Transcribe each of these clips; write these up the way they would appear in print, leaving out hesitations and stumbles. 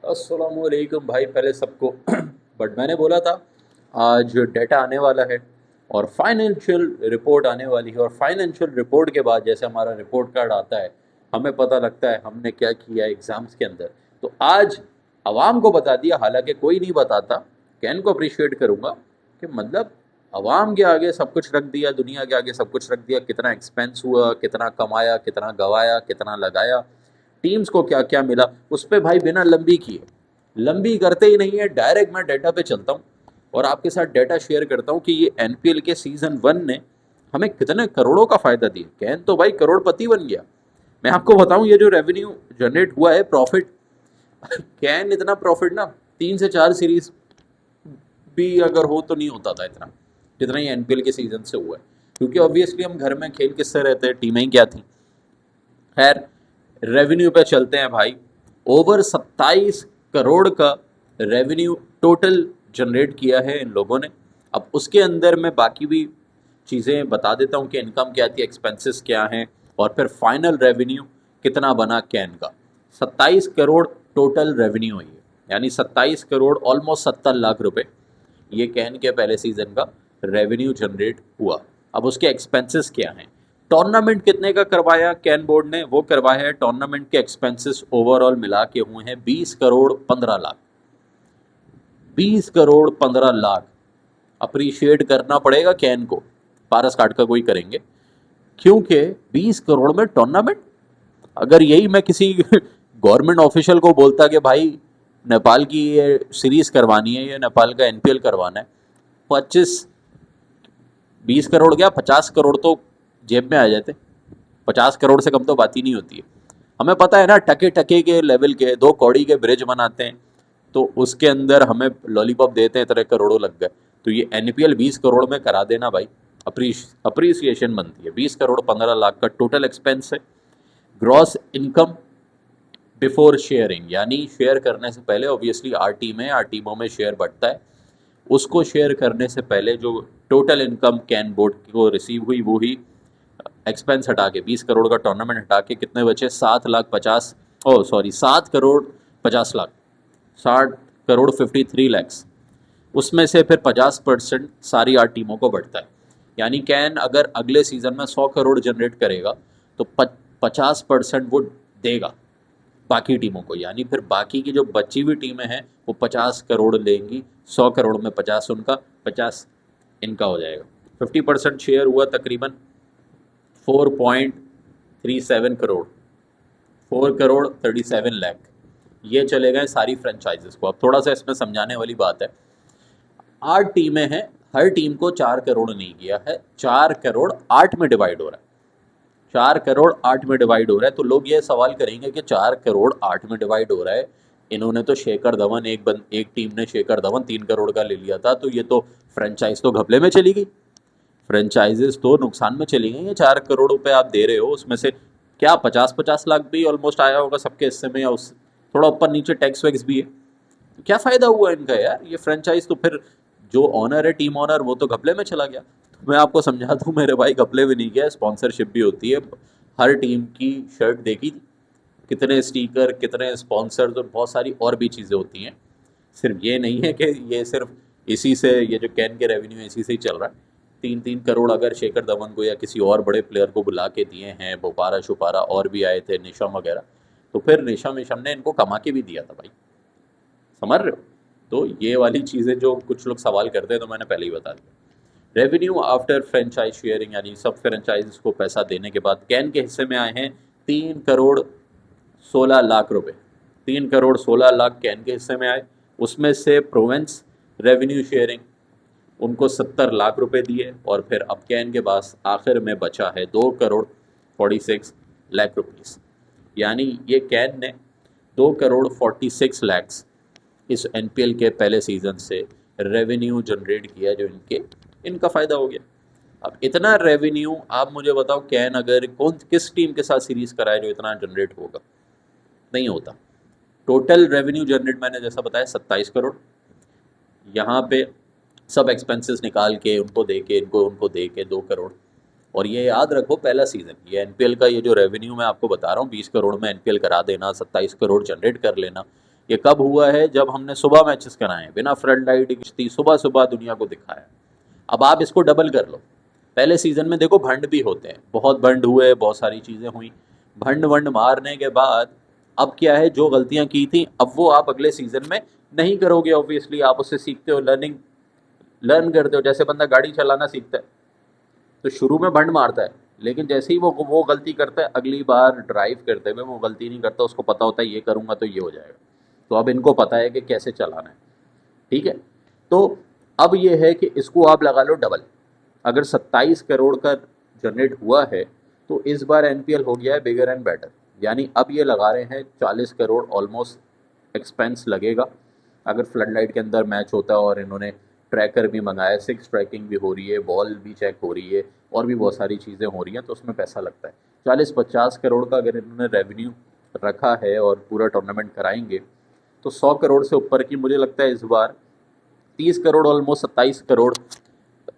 अस्सलामुअलैकुम भाई, पहले सबको बट मैंने बोला था आज डेटा आने वाला है और फाइनेंशियल रिपोर्ट आने वाली है। और फाइनेंशियल रिपोर्ट के बाद जैसे हमारा रिपोर्ट कार्ड आता है, हमें पता लगता है हमने क्या किया एग्ज़ाम्स के अंदर। तो आज आवाम को बता दिया, हालांकि कोई नहीं बताता। कैन को अप्रिशिएट करूँगा कि मतलब आवाम के आगे सब कुछ रख दिया, दुनिया के आगे सब कुछ रख दिया। कितना एक्सपेंस हुआ, कितना कमाया, कितना गवाया, कितना लगाया, टीम्स को क्या क्या मिला, उस पर भाई बिना लंबी किए, लंबी करते ही नहीं है, डायरेक्ट मैं डेटा पे चलता हूँ और आपके साथ डेटा शेयर करता हूँ कि ये एनपीएल के सीज़न 1 ने हमें कितने करोड़ों का फ़ायदा दिया। कैन तो भाई करोड़पति बन गया। मैं आपको बताऊँ, ये जो रेवेन्यू जनरेट हुआ है, प्रॉफिट, कैन इतना प्रॉफिट ना 3 से 4 सीरीज भी अगर हो तो नहीं होता था इतना, जितना ही एनपीएल के सीज़न से हुआ है। क्योंकि ऑब्वियसली हम घर में खेल किससे रहते हैं, टीमें ही क्या थी। खैर, रेवेन्यू पे चलते हैं भाई। ओवर 27 करोड़ का रेवेन्यू टोटल जनरेट किया है इन लोगों ने। अब उसके अंदर मैं बाकी भी चीज़ें बता देता हूँ कि इनकम क्या थी, एक्सपेंसेस क्या हैं, और फिर फाइनल रेवेन्यू कितना बना कैन का। 27 करोड़ टोटल रेवेन्यू है, यानी 27 करोड़ ऑलमोस्ट 70 लाख रुपए ये कैन के पहले सीज़न का रेवेन्यू जनरेट हुआ। अब उसके एक्सपेंसेस क्या हैं। टूर्नामेंट कितने का करवाया कैन बोर्ड ने, वो करवाया है, टूर्नामेंट के एक्सपेंसेस ओवरऑल मिला के हुए हैं 20 करोड़ 15 लाख। 20 करोड़ 15 लाख अप्रिशिएट करना पड़ेगा कैन को, पारस काट का कोई करेंगे, क्योंकि 20 करोड़ में टूर्नामेंट। अगर यही मैं किसी गवर्नमेंट ऑफिशियल को बोलता कि भाई नेपाल की ये सीरीज करवानी है, ये नेपाल का एनपीएल करवाना है, 20 करोड़ क्या 50 करोड़ तो जेब में आ जाते। 50 करोड़ से कम तो बात ही नहीं होती है। हमें पता है ना, टके टके के लेवल के 2 कौड़ी के ब्रिज बनाते हैं तो उसके अंदर हमें लॉलीपॉप देते हैं, तरह करोड़ों लग गए। तो ये एनपीएल 20 करोड़ में करा देना भाई, अप्रिसिएशन बनती है। 20 करोड़ 15 लाख का टोटल एक्सपेंस है। ग्रॉस इनकम बिफोर शेयरिंग, यानी शेयर करने से पहले, ऑब्वियसली आर टीम है, आर टीमों में शेयर बढ़ता है, उसको शेयर करने से पहले जो टोटल इनकम कैन बोर्ड को रिसीव हुई, वो ही एक्सपेंस हटा के 20 करोड़ का टूर्नामेंट हटा के कितने बचे, 7 करोड़ 53 लैक्स। उसमें से फिर 50% सारी आठ टीमों को बढ़ता है। यानी कैन अगर अगले सीज़न में 100 करोड़ जनरेट करेगा तो 50% वो देगा बाकी टीमों को। यानी फिर बाकी की जो बची हुई टीमें हैं वो 50 करोड़ लेंगी, 100 करोड़ में 50 उनका, 50 इनका हो जाएगा। 50% शेयर हुआ तकरीबन 4.37 करोड़, 4 करोड़ 37 लाख। ये चले गए सारी फ्रेंचाइजेस को। अब थोड़ा सा इसमें समझाने वाली बात है, 8 टीमें हैं, हर टीम को 4 करोड़ नहीं किया है, 4 करोड़ 8 में डिवाइड हो रहा है। 4 करोड़ 8 में डिवाइड हो रहा है। तो लोग ये सवाल करेंगे कि 4 करोड़ 8 में डिवाइड हो रहा है, इन्होंने तो शेखर धवन, एक टीम ने शेखर धवन 3 करोड़ का ले लिया था, तो ये तो फ्रेंचाइज तो घपले में चली गई, फ्रेंचाइजेस तो नुकसान में चली गई। ये 4 करोड़ रुपए आप दे रहे हो, उसमें से क्या 50-50 लाख भी ऑलमोस्ट आया होगा सबके हिस्से में, या उस थोड़ा ऊपर नीचे टैक्स वैक्स भी है। तो क्या फ़ायदा हुआ इनका यार, ये फ्रेंचाइज तो फिर जो ऑनर है, टीम ऑनर, वो तो घपले में चला गया। तो मैं आपको समझा दूँ मेरे भाई, घपले भी नहीं गया, स्पॉन्सरशिप भी होती है। हर टीम की शर्ट देखी थी, कितने स्टिकर, कितने स्पॉन्सर्स और बहुत सारी और भी चीज़ें होती हैं। सिर्फ ये नहीं है कि ये सिर्फ इसी से, ये जो कैन के रेवेन्यू इसी से ही चल रहा है। 3-3 करोड़ अगर शेखर धवन को या किसी और बड़े प्लेयर को बुला के दिए हैं, बोपारा शुपारा और भी आए थे, निशम वगैरह, तो फिर निशम ने इनको कमा के भी दिया था भाई, समझ रहे हो। तो ये वाली चीज़ें जो कुछ लोग सवाल करते हैं, तो मैंने पहले ही बता दिया। रेवेन्यू आफ्टर फ्रेंचाइज शेयरिंग, यानी सब फ्रेंचाइज को पैसा देने के बाद कैन के हिस्से में आए हैं 3 करोड़ 16 लाख रुपए। 3 करोड़ 16 लाख कैन के हिस्से में आए। उसमें से प्रोवेंस रेवेन्यू शेयरिंग उनको 70 लाख रुपए दिए, और फिर अब कैन के पास आखिर में बचा है 2 करोड़ 46 लाख रुपीस। यानी ये कैन ने 2 करोड़ 46 लैक्स इस एनपीएल के पहले सीज़न से रेवेन्यू जनरेट किया, जो इनका फ़ायदा हो गया। अब इतना रेवेन्यू आप मुझे बताओ, कैन अगर किस टीम के साथ सीरीज़ कराए जो इतना जनरेट होगा, नहीं होता। टोटल रेवेन्यू जनरेट मैंने जैसा बताया 27 करोड़, यहाँ पे सब एक्सपेंसेस निकाल के उनको दे के, उनको दे के 2 करोड़। और ये याद रखो, पहला सीज़न, ये एनपीएल का ये जो रेवेन्यू मैं आपको बता रहा हूँ 20 करोड़ में एनपीएल करा देना, 27 करोड़ जनरेट कर लेना, ये कब हुआ है? जब हमने सुबह मैचेस कराए बिना फ्लड लाइट की, सुबह सुबह दुनिया को दिखाया। अब आप इसको डबल कर लो। पहले सीजन में देखो भंड भी होते हैं, बहुत भंड हुए, बहुत सारी चीज़ें हुई। भंड वंड मारने के बाद अब क्या है, जो गलतियां की थी अब वो आप अगले सीजन में नहीं करोगे। ऑब्वियसली आप उससे सीखते हो, लर्न करते हो। जैसे बंदा गाड़ी चलाना सीखता है तो शुरू में भंड मारता है, लेकिन जैसे ही वो गलती करता है, अगली बार ड्राइव करते हुए वो गलती नहीं करता। उसको पता होता है ये करूँगा तो ये हो जाएगा। तो अब इनको पता है कि कैसे चलाना है, ठीक है। तो अब ये है कि इसको आप लगा लो डबल। अगर 27 करोड़ का जनरेट हुआ है तो इस बार एनपीएल हो गया है बिगर एंड बेटर, यानी अब ये लगा रहे हैं 40 करोड़ ऑलमोस्ट एक्सपेंस लगेगा। अगर फ्लड लाइट के अंदर मैच होता है और इन्होंने ट्रैकर भी मंगाया, 6 ट्रैकिंग भी हो रही है, बॉल भी चेक हो रही है और भी बहुत सारी चीज़ें हो रही हैं, तो उसमें पैसा लगता है। 40-50 करोड़ का अगर इन्होंने रेवेन्यू रखा है और पूरा टूर्नामेंट कराएंगे तो 100 करोड़ से ऊपर की मुझे लगता है इस बार 30 करोड़, ऑलमोस्ट 27 करोड़,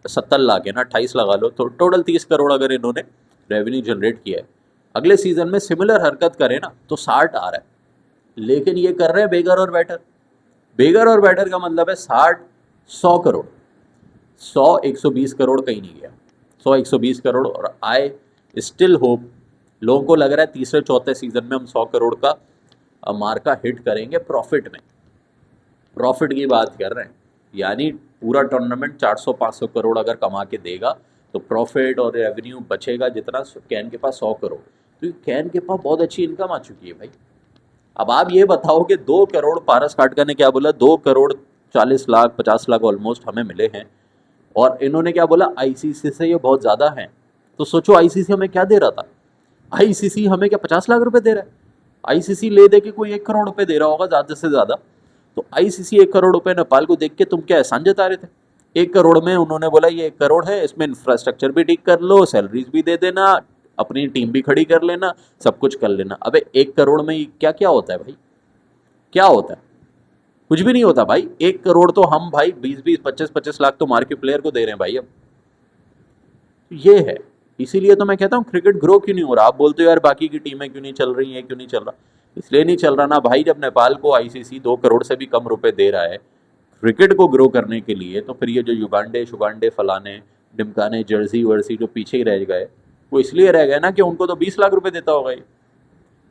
70 लाख है ना, 28 लगा लो, तो टोटल 30 करोड़ अगर इन्होंने रेवेन्यू जनरेट किया है। अगले सीजन में सिमिलर हरकत करें ना तो 60 आ रहा है, लेकिन ये कर रहे हैं बेगर और बैटर। बेगर और बैटर का मतलब है 60, 100 करोड़, 100, 120 करोड़ कहीं नहीं गया, 100, 120 करोड़। और आए स्टिल होप, लोगों को लग रहा है तीसरे चौथे सीजन में हम 100 करोड़ का मार्का हिट करेंगे प्रॉफिट में। प्रॉफिट की बात कर रहे हैं, यानी पूरा टूर्नामेंट 400-500 करोड़ अगर कमा के देगा तो प्रॉफिट और रेवेन्यू बचेगा जितना, कैन के पास 100 करोड़, तो कैन के पास बहुत अच्छी इनकम आ चुकी है भाई। अब आप ये बताओ कि 2 करोड़, पारस काटकर ने क्या बोला, 2 करोड़ 40 लाख 50 लाख ऑलमोस्ट हमें मिले हैं, और इन्होंने क्या बोला, आईसीसी से ये बहुत ज़्यादा है। तो सोचो आईसीसी हमें क्या दे रहा था, आईसीसी हमें क्या 50 लाख रुपए दे रहा है? आईसीसी ले दे के कोई 1 करोड़ रुपए दे रहा होगा ज़्यादा से ज़्यादा। तो आईसीसी 1 करोड़ रुपए नेपाल को देख के तुम क्या एहसान जता रहे थे? 1 करोड़ में उन्होंने बोला ये 1 करोड़ है, इसमें इंफ्रास्ट्रक्चर भी ठीक कर लो, सैलरीज भी दे देना, अपनी टीम भी खड़ी कर लेना, सब कुछ कर लेना। अबे 1 करोड़ में क्या क्या होता है भाई? क्या होता है? कुछ भी नहीं होता भाई। 1 करोड़ तो हम भाई 20-20, 25-25 लाख तो मार के प्लेयर को दे रहे हैं भाई। अब ये है, इसीलिए तो मैं कहता हूँ क्रिकेट ग्रो क्यों नहीं हो रहा। आप बोलते हो यार बाकी की टीमें क्यों नहीं चल रही हैं, क्यों नहीं चल रहा? इसलिए नहीं चल रहा ना भाई, जब नेपाल को आईसीसी 2 करोड़ से भी कम रुपए दे रहा है क्रिकेट को ग्रो करने के लिए, तो फिर ये जो युगांडे शुगांडे फलाने डिमकाने जर्सी वर्सी जो पीछे ही रह गए, वो इसलिए रह गए ना कि उनको तो 20 लाख रुपए देता होगा ये।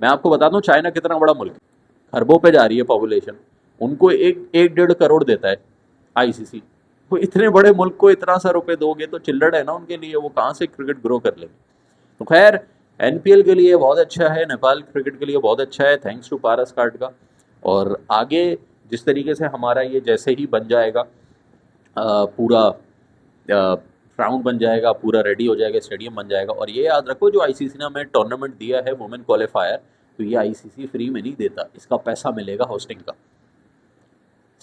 मैं आपको बता दूं चाइना कितना बड़ा मुल्क है, खरबों पे जा रही है पॉपुलेशन, उनको 1-1.5 करोड़ देता है आईसीसी। वो इतने बड़े मुल्क को इतना सा रुपए दोगे तो चिल्लड़ है ना उनके लिए, वो कहाँ से क्रिकेट ग्रो कर लेंगे। तो खैर एनपीएल के लिए बहुत अच्छा है, नेपाल क्रिकेट के लिए बहुत अच्छा है, थैंक्स टू पारस कार्ड का। और आगे जिस तरीके से हमारा ये जैसे ही बन जाएगा, पूरा ग्राउंड बन जाएगा, पूरा रेडी हो जाएगा, स्टेडियम बन जाएगा। और ये याद रखो जो आईसीसी ने हमें टूर्नामेंट दिया है वुमेन क्वालिफायर, तो ये आईसीसी फ्री में नहीं देता, इसका पैसा मिलेगा होस्टिंग का।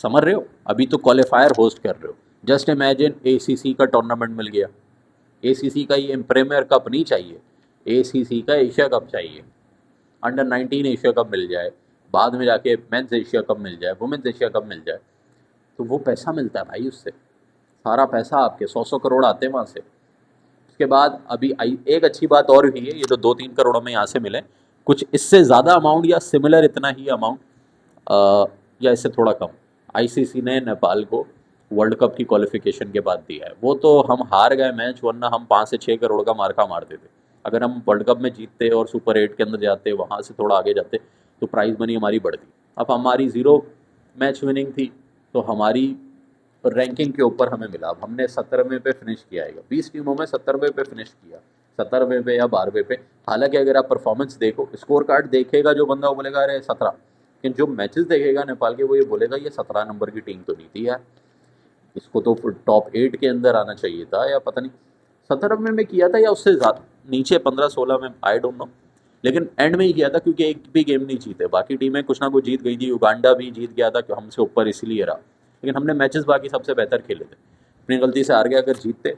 समझ रहे हो? अभी तो क्वालिफायर होस्ट कर रहे हो। जस्ट इमेजिन एसीसी का टूर्नामेंट मिल गया, एसीसी का ये प्रीमियर कप नहीं चाहिए, एसीसी का एशिया कप चाहिए, अंडर 19 एशिया कप मिल जाए, बाद में जाके मेंस एशिया कप मिल जाए, वुमेन्स एशिया कप मिल जाए, तो वो पैसा मिलता है भाई उससे। सारा पैसा आपके 100-100 करोड़ आते हैं वहाँ से। उसके बाद अभी एक अच्छी बात और भी है, ये जो 2-3 करोड़ में यहाँ से मिले, कुछ इससे ज़्यादा अमाउंट या सिमिलर इतना ही अमाउंट या इससे थोड़ा कम आईसीसी ने नेपाल को वर्ल्ड कप की क्वालिफिकेशन के बाद दिया है। वो तो हम हार गए मैच, वरना हम 5 से 6 करोड़ का मार्का मारते थे। अगर हम वर्ल्ड कप में जीतते और सुपर 8 के अंदर जाते, वहाँ से थोड़ा आगे जाते, तो प्राइज़ मनी हमारी बढ़ती। अब हमारी 0 मैच विनिंग थी, तो हमारी रैंकिंग के ऊपर हमें मिला। अब हमने 17वें पे फिनिश किया है, 20 टीमों में 17वें पे फिनिश किया, 17वें पे या 12वें पे। हालांकि अगर आप परफॉर्मेंस देखो, स्कोर कार्ड देखेगा जो बंदा, वो बोलेगा अरे 17, लेकिन जो मैचेस देखेगा नेपाल के, वो ये बोलेगा ये 17 नंबर की टीम तो नहीं थी यार, इसको तो टॉप 8 के अंदर आना चाहिए था, या पता नहीं 17वें में किया था या उससे ज़्यादा नीचे 15-16 में, आई डोंट नो। लेकिन एंड में ही किया था क्योंकि एक भी गेम नहीं जीते, बाकी टीमें कुछ ना कुछ जीत गई थी। युगांडा भी जीत गया था, हमसे ऊपर इसलिए रहा, लेकिन हमने मैचेस बाकी सबसे बेहतर खेले थे। अपनी गलती से हार गए, अगर जीतते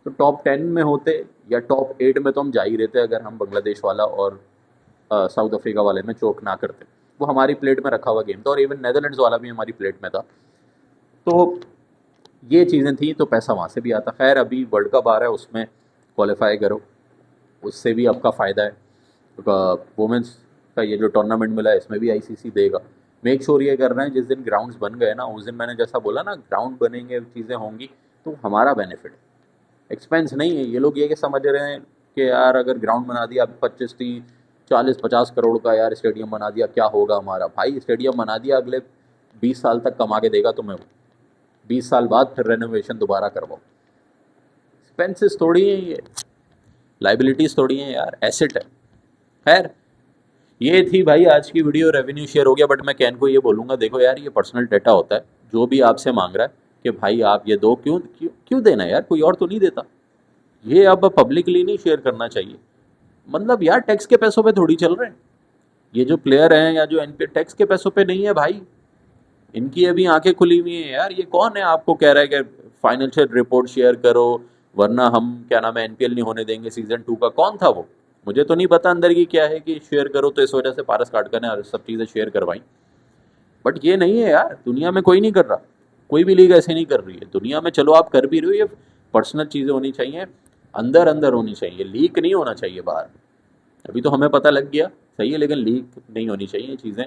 तो टॉप 10 में होते या टॉप 8 में तो हम जा ही रहते, अगर हम बांग्लादेश वाला और साउथ अफ्रीका वाले में चोक ना करते। वो हमारी प्लेट में रखा हुआ गेम था, और इवन नेदरलैंड्स वाला भी हमारी प्लेट में था। तो ये चीज़ें थी, तो पैसा वहाँ से भी आता। खैर अभी वर्ल्ड कप आ रहा है, उसमें क्वालिफाई करो, उससे भी आपका फ़ायदा है। वुमेंस का ये जो टूर्नामेंट मिला है, इसमें भी आईसीसी देगा। मेक श्योर ये कर रहे हैं जिस दिन ग्राउंड्स बन गए ना, उस दिन मैंने जैसा बोला ना, ग्राउंड बनेंगे, चीज़ें होंगी, तो हमारा बेनिफिट है, एक्सपेंस नहीं है। ये लोग ये समझ रहे हैं कि यार अगर ग्राउंड बना दिया 25 30 40 50 करोड़ का यार स्टेडियम बना दिया, क्या होगा हमारा? भाई स्टेडियम बना दिया, अगले 20 साल तक कमा के देगा तुम्हें, 20 साल बाद फिर रेनोवेशन दोबारा करवाओ। एक्सपेंसेस थोड़ी है ये, लाइबिलिटीज़ थोड़ी हैं यार, एसेट है। खैर ये थी भाई आज की वीडियो, रेवेन्यू शेयर हो गया। बट मैं कैन को ये बोलूँगा, देखो यार ये पर्सनल डेटा होता है, जो भी आपसे मांग रहा है कि भाई आप ये दो, क्यों क्यों क्यों देना यार, कोई और तो नहीं देता। ये अब पब्लिकली नहीं शेयर करना चाहिए। मतलब यार टैक्स के पैसों पे थोड़ी चल रहे हैं ये जो प्लेयर हैं, या जो एनपीएल टैक्स के पैसों पे नहीं है भाई। इनकी अभी आंखें खुली हुई हैं यार। ये कौन है आपको कह रहा है कि फाइनेंशियल रिपोर्ट शेयर करो वरना हम क्या नाम है एनपीएल नहीं होने देंगे सीजन 2 का? कौन था वो? मुझे तो नहीं पता अंदर की क्या है कि शेयर करो, तो इस वजह से पारस काटकर ने सब चीज़ें शेयर करवाई। बट ये नहीं है यार, दुनिया में कोई नहीं कर रहा, कोई भी लीग ऐसे नहीं कर रही है दुनिया में। चलो आप कर भी रहे हो, ये पर्सनल चीज़ें होनी चाहिए, अंदर अंदर होनी चाहिए, लीक नहीं होना चाहिए बाहर। अभी तो हमें पता लग गया सही है, लेकिन लीक नहीं होनी चाहिए, ये चीज़ें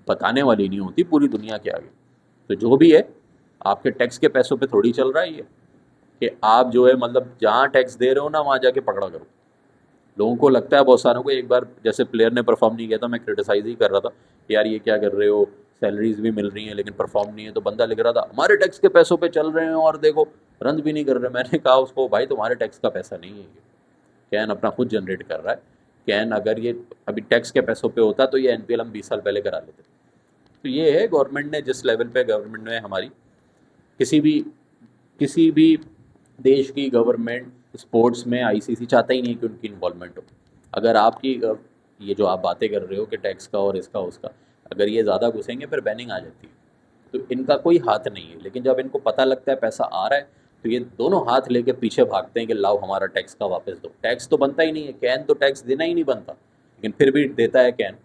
बताने वाली नहीं होती पूरी दुनिया के आगे। तो जो भी है आपके टैक्स के पैसों पे थोड़ी चल रहा है ये, कि आप जो है मतलब जहाँ टैक्स दे रहे हो ना वहाँ जाके पकड़ा करो। लोगों को लगता है, बहुत सारों को, एक बार जैसे प्लेयर ने परफॉर्म नहीं किया था, मैं क्रिटिसाइज ही कर रहा था यार ये क्या कर रहे हो, सैलरीज भी मिल रही हैं लेकिन परफॉर्म नहीं है, तो बंदा लिख रहा था हमारे टैक्स के पैसों पे चल रहे हैं और देखो रन भी नहीं कर रहे। मैंने कहा उसको भाई तुम्हारे टैक्स का पैसा नहीं है ये, कैन अपना खुद जनरेट कर रहा है। कैन अगर ये अभी टैक्स के पैसों पे होता तो ये एनपीएल हम 20 साल पहले करा लेते। तो ये है गवर्नमेंट ने जिस लेवल पे, गवर्नमेंट ने हमारी किसी भी देश की गवर्नमेंट स्पोर्ट्स में, आईसीसी चाहता ही नहीं कि उनकी इन्वॉल्वमेंट हो। अगर आपकी ये जो आप बातें कर रहे हो कि टैक्स का और इसका उसका, अगर ये ज़्यादा घुसेंगे फिर बैनिंग आ जाती है। तो इनका कोई हाथ नहीं है, लेकिन जब इनको पता लगता है पैसा आ रहा है तो ये दोनों हाथ लेके पीछे भागते हैं कि लाओ हमारा टैक्स का वापस दो। टैक्स तो बनता ही नहीं है, कैन तो टैक्स देना ही नहीं बनता, लेकिन फिर भी देता है कैन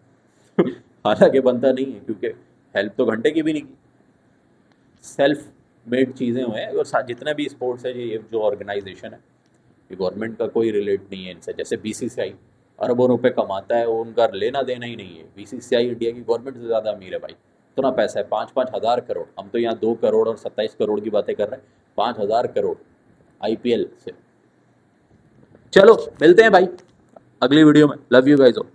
हालांकि बनता नहीं है, क्योंकि हेल्प तो घंटे की भी नहीं की। सेल्फ मेड चीज़ें हुए हैं। और जितने भी स्पोर्ट्स है, ये जो ऑर्गेनाइजेशन है, ये गवर्नमेंट का कोई रिलेट नहीं है इनसे। जैसे बीसीसीआई अरबों रुपए कमाता है, वो उनका लेना देना ही नहीं है। बीसीसीआई इंडिया की गवर्नमेंट से ज़्यादा अमीर है भाई, इतना पैसा है, 5-5 हज़ार करोड़। हम तो यहाँ 2 करोड़ और 27 करोड़ की बातें कर रहे हैं, 5 हज़ार करोड़ आईपीएल से। चलो मिलते हैं भाई अगली वीडियो में। Love you guys all.